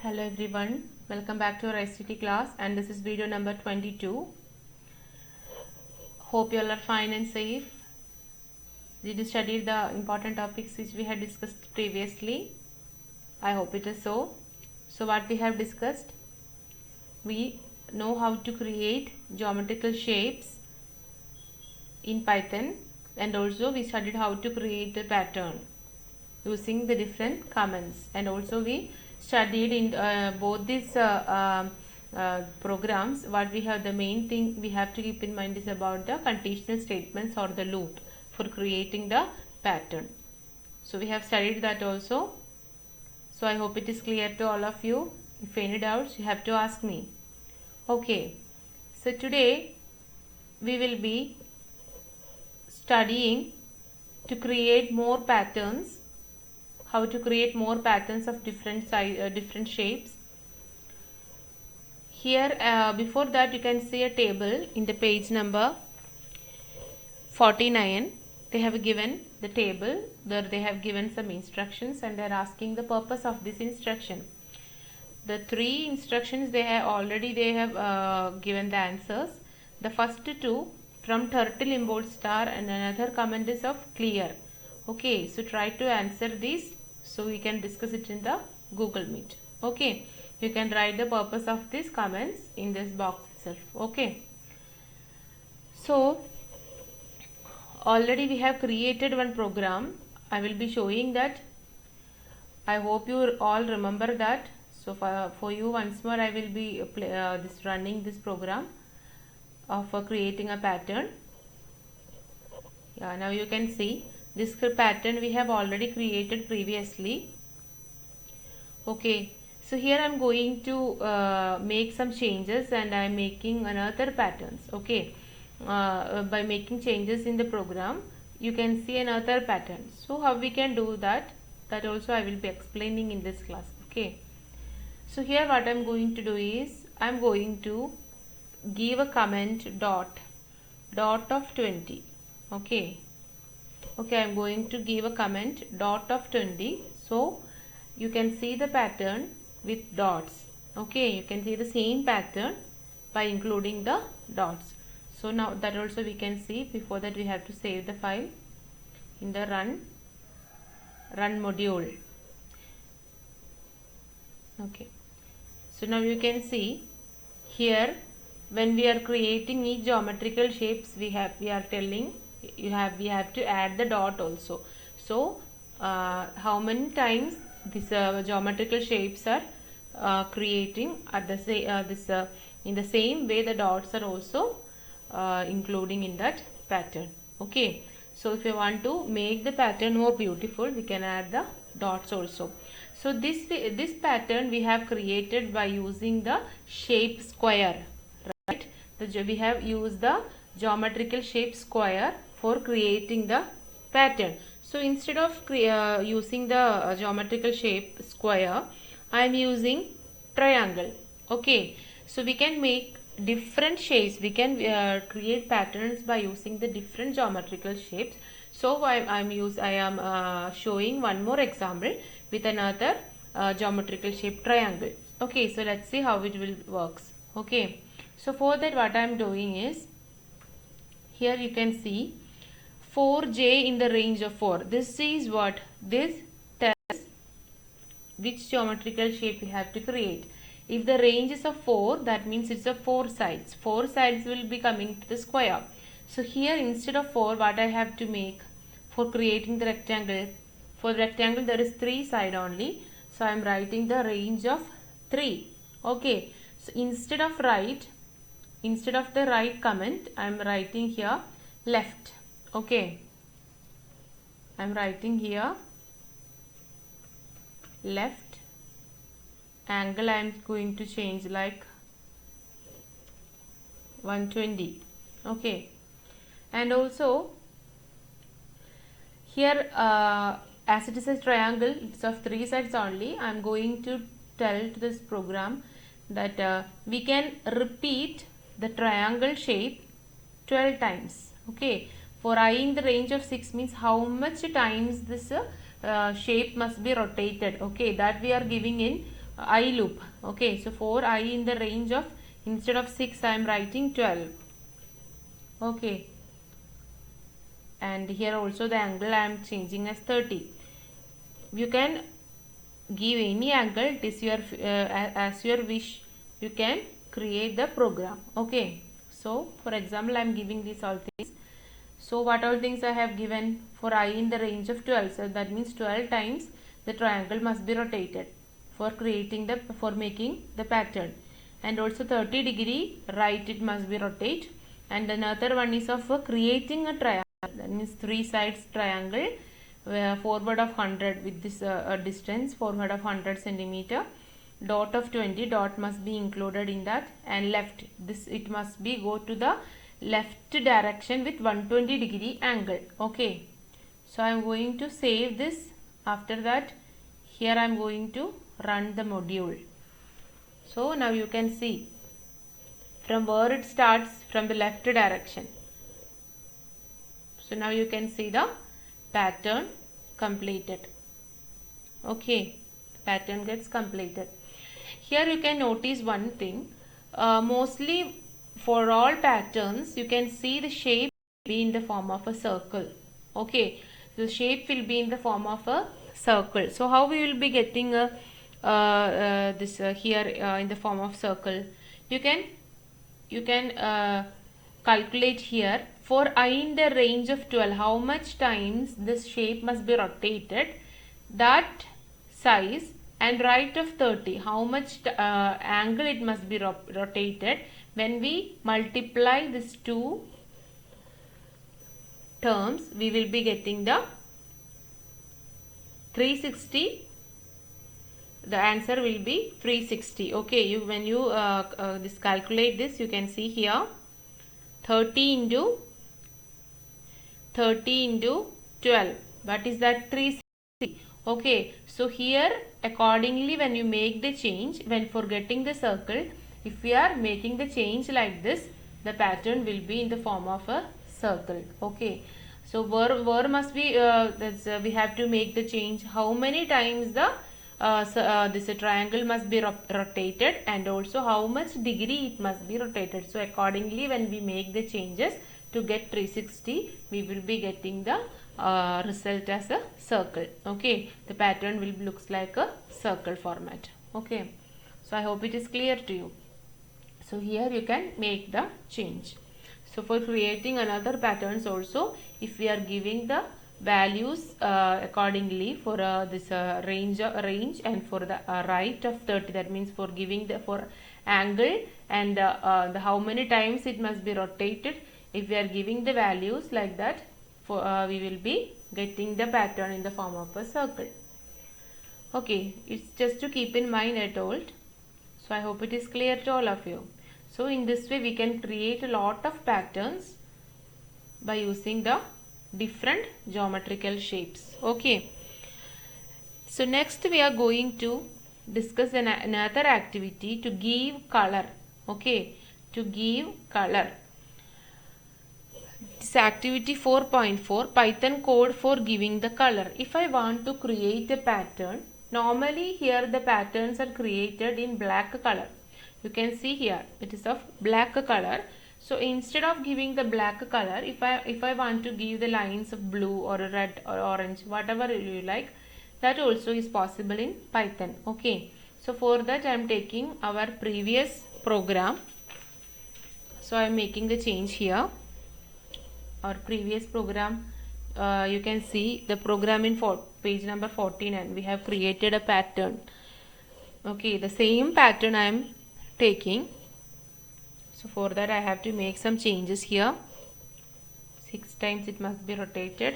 Hello everyone, welcome back to our ICT class, and this is video number 22. Hope you all are fine and safe. Did you study the important topics which we had discussed previously? I hope it is so. So what we have discussed, we know how to create geometrical shapes in Python, and also we studied how to create a pattern using the different commands, and also we studied in both these programs. What we have, the main thing we have to keep in mind is about the conditional statements or the loop for creating the pattern. So we have studied that also. So I hope it is clear to all of you. If any doubts, you have to ask me. Okay, so today we will be studying to create more patterns, how to create more patterns of different different shapes. Here before that you can see a table in the page number 49. They have given the table there, they have given some instructions, and they are asking the purpose of this instruction. The three instructions they have given the answers. The first two from turtle import star, and another comment is of clear. Okay, so try to answer these so we can discuss it in the Google Meet. Okay, you can write the purpose of these comments in this box itself. Okay, so already we have created one program. I will be showing that. I hope you all remember that. So for you once more I will be running this program of creating a pattern. Yeah, now you can see this pattern we have already created previously. Okay, so here I am going to make some changes, and I am making another patterns. Okay, by making changes in the program you can see another pattern. So how we can do that, that also I will be explaining in this class. Okay, so here what I am going to do is I am going to give a comment dot of 20. Okay, I am going to give a comment dot of 20. So you can see the pattern with dots. Okay, you can see the same pattern by including the dots. So now that also we can see. Before that we have to save the file in the run module. Okay, so now you can see here when we are creating each geometrical shapes, we are telling we have to add the dot also. So how many times these geometrical shapes are creating at the in the same way, the dots are also including in that pattern. Okay, so if you want to make the pattern more beautiful, we can add the dots also. So this pattern we have created by using the shape square, right? We have used the geometrical shape square for creating the pattern. So instead of using the geometrical shape square, I am using triangle. Okay, so we can make different shapes. We can create patterns by using the different geometrical shapes. So I am showing one more example with another geometrical shape triangle. Okay, so let's see how it will works. Okay, so for that what I am doing is, here you can see 4j in the range of 4. This is what this tells which geometrical shape we have to create. If the range is of 4, that means it's a 4 sides. 4 sides will be coming to the square. So here instead of 4, what I have to make for creating the rectangle? For the rectangle there is 3 side only. So I am writing the range of 3. Okay. So instead of the right comment, I am writing here left. Okay, I am writing here left. Angle I am going to change like 120. Okay, and also here as it is a triangle, it's of 3 sides only. I am going to tell to this program that we can repeat the triangle shape 12 times. Okay, for I in the range of 6 means how much times this shape must be rotated. Okay, that we are giving in I loop. Okay, so for I in the range of, instead of 6 I am writing 12. Okay, and here also the angle I am changing as 30. You can give any angle, it is your as your wish. You can create the program. Okay, so for example I am giving these all things. So what all things I have given for I in the range of 12. So that means 12 times the triangle must be rotated for creating the, for making the pattern. And also 30-degree right it must be rotate. And another one is of creating a triangle. That means 3 sides triangle, forward of 100 with this distance, forward of 100 centimeter, dot of 20, dot must be included in that, and left, this it must be go to the left direction with 120-degree angle. Okay, so I am going to save this. After that, here I am going to run the module. So now you can see from where it starts, from the left direction. So now you can see the pattern completed. Okay, pattern gets completed. Here you can notice one thing. Mostly for all patterns you can see the shape be in the form of a circle. Okay, the shape will be in the form of a circle. So how we will be getting a this here in the form of circle? You can calculate here for I in the range of 12 how much times this shape must be rotated, that size, and right of 30 how much angle it must be rotated. When we multiply these two terms we will be getting the 360. The answer will be 360. Okay, you when you this calculate this, you can see here 30 into 12, what is that? 360. Okay, so here accordingly when you make the change, when for getting the circle, if we are making the change like this, the pattern will be in the form of a circle. Okay, so where must be we have to make the change, how many times the this triangle must be rotated, and also how much degree it must be rotated. So accordingly when we make the changes to get 360, we will be getting the result as a circle. Okay, the pattern will looks like a circle format. Okay, so I hope it is clear to you. So here you can make the change. So for creating another patterns also, if we are giving the values accordingly for this range and for the right of 30, that means for giving the for angle and the how many times it must be rotated, if we are giving the values like that, for we will be getting the pattern in the form of a circle. Okay, it's just to keep in mind I told. So I hope it is clear to all of you. So in this way we can create a lot of patterns by using the different geometrical shapes. Okay, so next we are going to discuss another activity to give color. Okay, to give color. This activity 4.4, Python code for giving the color. If I want to create a pattern, normally here the patterns are created in black color. You can see here it is of black color. So instead of giving the black color, if I want to give the lines of blue or red or orange, whatever you like, that also is possible in Python. Okay, so for that I am taking our previous program. So I am making the change here. Our previous program, you can see the program in page number 14, and we have created a pattern. Okay, the same pattern I am taking. So for that I have to make some changes here. 6 times it must be rotated.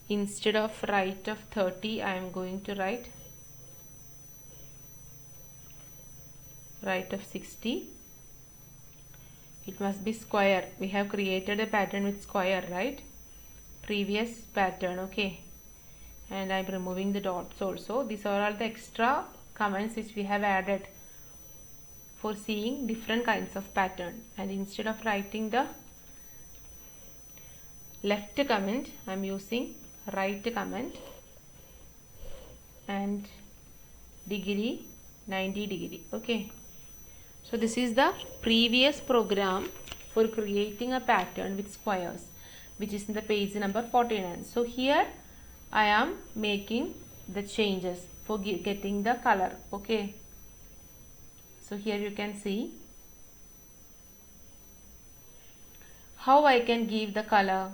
Instead of right of 30 I am going to write right of 60. It must be square. We have created a pattern with square, right? Previous pattern. Okay, and I am removing the dots also. These are all the extra comments which we have added for seeing different kinds of pattern. And instead of writing the left comment, I am using right comment, and degree 90 degree. Okay, so this is the previous program for creating a pattern with squares, which is in the page number 49. So here I am making the changes for getting the color. Okay, so here you can see how I can give the color.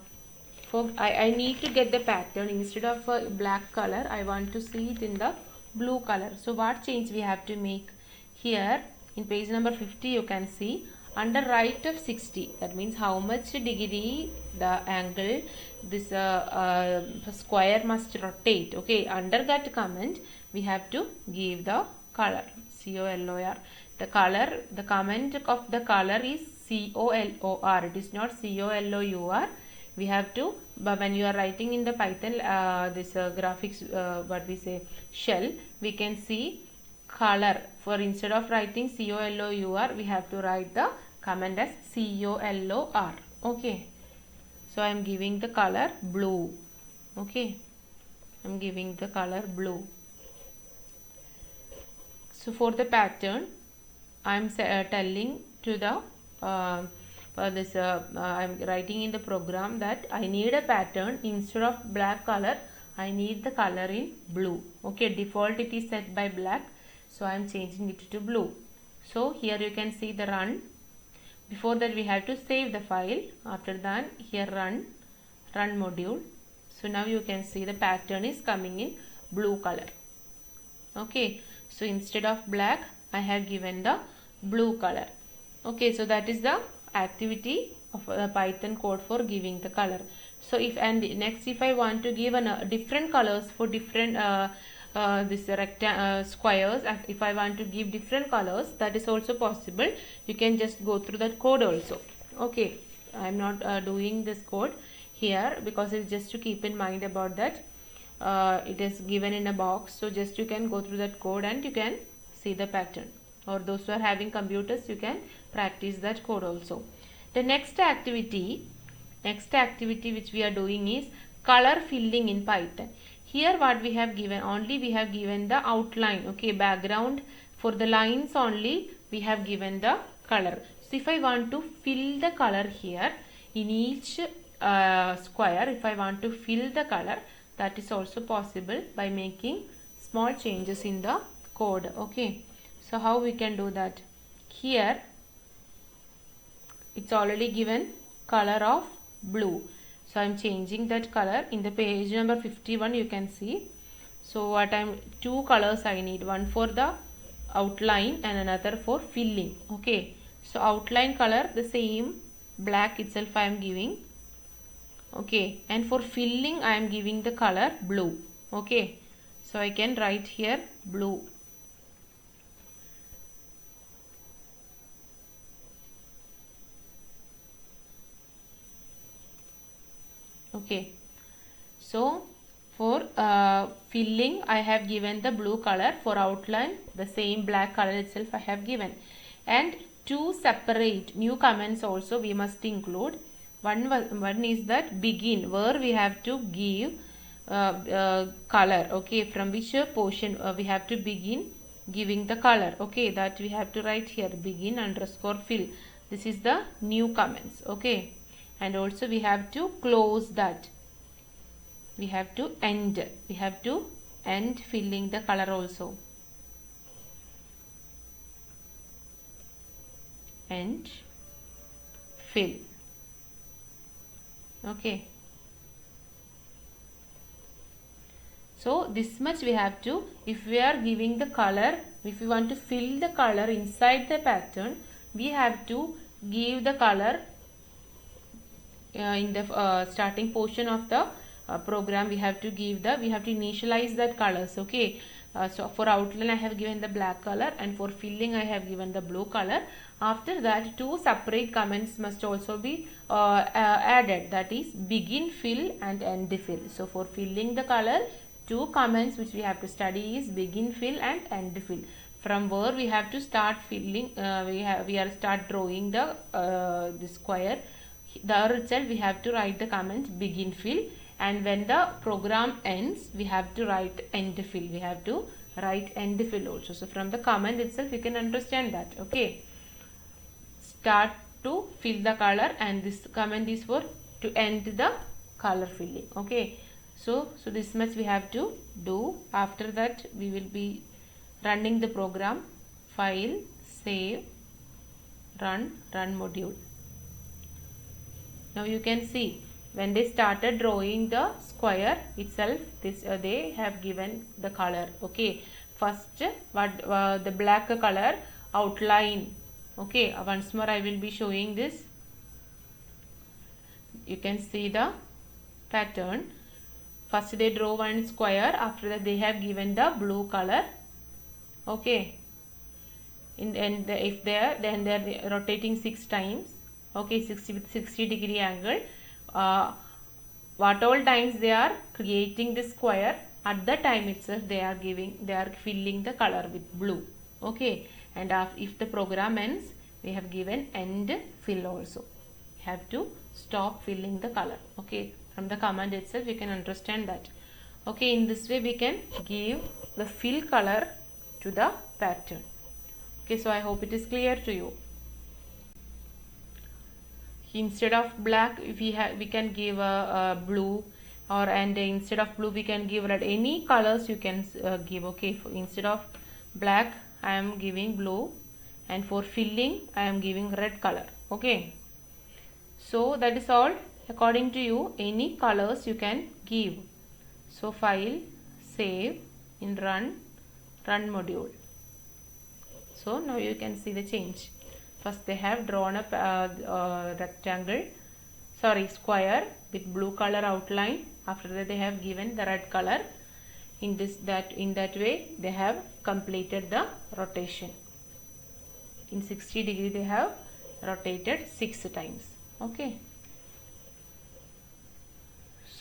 For I need to get the pattern, instead of a black color I want to see it in the blue color. So what change we have to make? Here in page number 50 you can see under right of 60, that means how much degree the angle this square must rotate. Okay, under that comment we have to give the color, COLOR. The color, the comment of the color is COLOR, it is not COLOUR. We have to, but when you are writing in the Python this graphics what we say shell, we can see color. For instead of writing COLOUR, we have to write the comment as COLOR. Okay, so I am giving the color blue. Okay, I am giving the color blue. So for the pattern I am telling to the I am writing in the program that I need a pattern, instead of black color I need the color in blue. Okay, default it is set by black, so I am changing it to blue. So here you can see the run. Before that we have to save the file. After that here run module. So now you can see the pattern is coming in blue color. Okay, so instead of black I have given the blue color. Okay, so that is the activity of the Python code for giving the color. So if if I want to give different colors for different squares, if I want to give different colors, that is also possible. You can just go through that code also. Okay, I am not doing this code here because it's just to keep in mind about that. It is given in a box, so just you can go through that code and you can see the pattern. Or those who are having computers, you can practice that code also. The next activity which we are doing is color filling in Python. Here what we have given, only we have given the outline. Okay, background for the lines only we have given the color. So if I want to fill the color here in each square, if I want to fill the color, that is also possible by making small changes in the code. Okay, so how we can do that? Here it's already given color of blue, so I am changing that color. In the page number 51 you can see. So what two colors I need, one for the outline and another for filling. Okay, so outline color the same black itself I am giving. Okay, and for filling I am giving the color blue. Okay, so I can write here blue. Okay, so for filling I have given the blue color, for outline the same black color itself I have given. And two separate new comments also we must include. One is that begin, where we have to give color. Okay, from which portion we have to begin giving the color. Okay, that we have to write here, begin underscore fill. This is the new comments. Okay, and also we have to close that, we have to end filling the color also, and fill. Okay, so this much we have to, if we are giving the color, if we want to fill the color inside the pattern, we have to give the color in the starting portion of the program. We have to initialize that colors. Okay, so for outline I have given the black color, and for filling I have given the blue color. After that two separate comments must also be added, that is begin fill and end fill. So for filling the color, two comments which we have to study is begin fill and end fill. From where we have to start filling, we are start drawing the square. There itself we have to write the comment begin fill, and when the program ends we have to write end fill. We have to right end fill also. So from the comment itself you can understand that. Okay, start to fill the color, and this comment is for to end the color filling. Okay, so this much we have to do. After that we will be running the program. File, save, run module. Now you can see when they started drawing the square itself, this they have given the color. Okay, first what the black color outline. Okay, once more I will be showing this. You can see the pattern. First they draw one square, after that they have given the blue color. Okay, if they are, then they are rotating 6 times. Okay, 60 with 60-degree angle. What all times they are creating the square, at the time itself they are filling the color with blue. Okay, and if the program ends, we have given end fill also. Have to stop filling the color. Okay, from the command itself you can understand that. Okay, in this way we can give the fill color to the pattern. Okay, so I hope it is clear to you. Instead of black, if we can give a blue, and instead of blue we can give red. Any colors you can give. Okay, instead of black I am giving blue, and for filling I am giving red color. Okay, so that is all. According to you, any colors you can give. So file, save, in run module. So now you can see the change. First they have drawn a square with blue color outline. After that they have given the red color. In that way they have completed the rotation. In 60-degree they have rotated 6 times. Okay,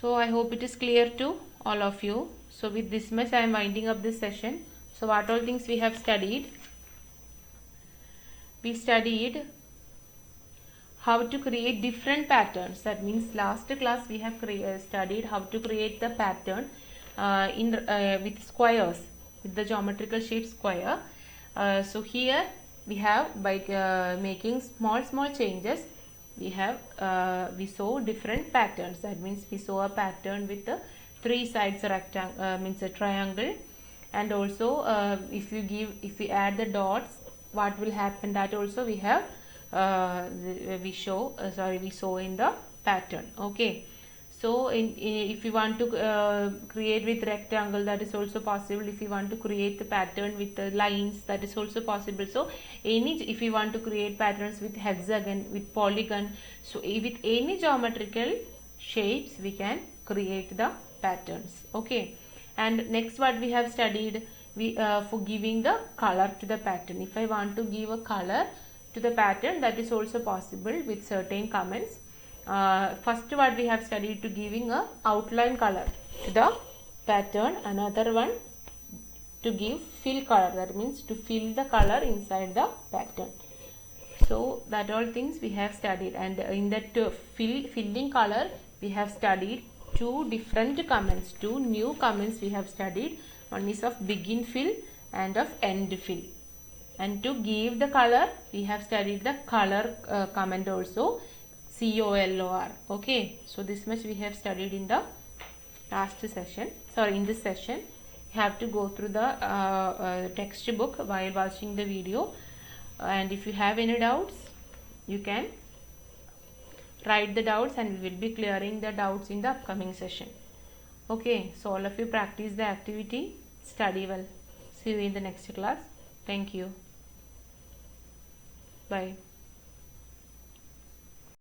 so I hope it is clear to all of you. So with this much I am winding up this session. So what all things we have studied? We studied how to create different patterns. That means last class we have studied how to create the pattern with squares, with the geometrical shape square. So here we have, by making small changes, we saw different patterns. That means we saw a pattern with the 3 sides rectangle, means a triangle, and also if we add the dots, what will happen, that also we have we saw in the pattern. Okay, so if you want to create with rectangle, that is also possible. If you want to create the pattern with the lines, that is also possible. So if you want to create patterns with hexagon, with polygon, so with any geometrical shapes we can create the patterns. Okay, and next what we have studied, for giving the color to the pattern. If I want to give a color to the pattern, that is also possible with certain comments. First what we have studied, to giving a outline color to the pattern. Another one, to give fill color, that means to fill the color inside the pattern. So that all things we have studied, and in that filling color we have studied 2 different comments, 2 new comments we have studied. One is of begin fill and of end fill. And to give the color, we have studied the color comment also, COLOR. Okay, so this much we have studied in the last session. Sorry, in this session you have to go through the textbook while watching the video, and if you have any doubts you can write the doubts, and we will be clearing the doubts in the upcoming session. Okay, so all of you practice the activity, study well. See you in the next class. Thank you. Bye.